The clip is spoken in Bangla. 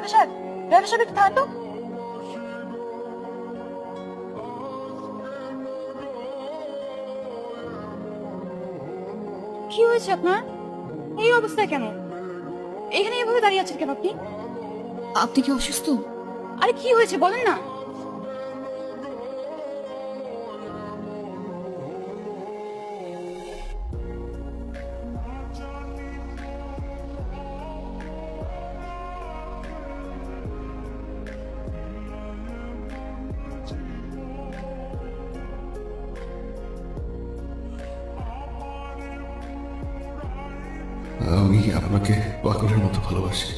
ড্রাইভার সাহেব, ড্রাইভার সাহেব একটু থামেন তো। কি হয়েছে আপনার? এই অবস্থায় কেন? এখানে এভাবে দাঁড়িয়ে আছেন কেন আপনি? আপনি কি অসুস্থ? আরে কি হয়েছে বলেন না। আমি আপনাকে পাগলের মতো ভালোবাসি।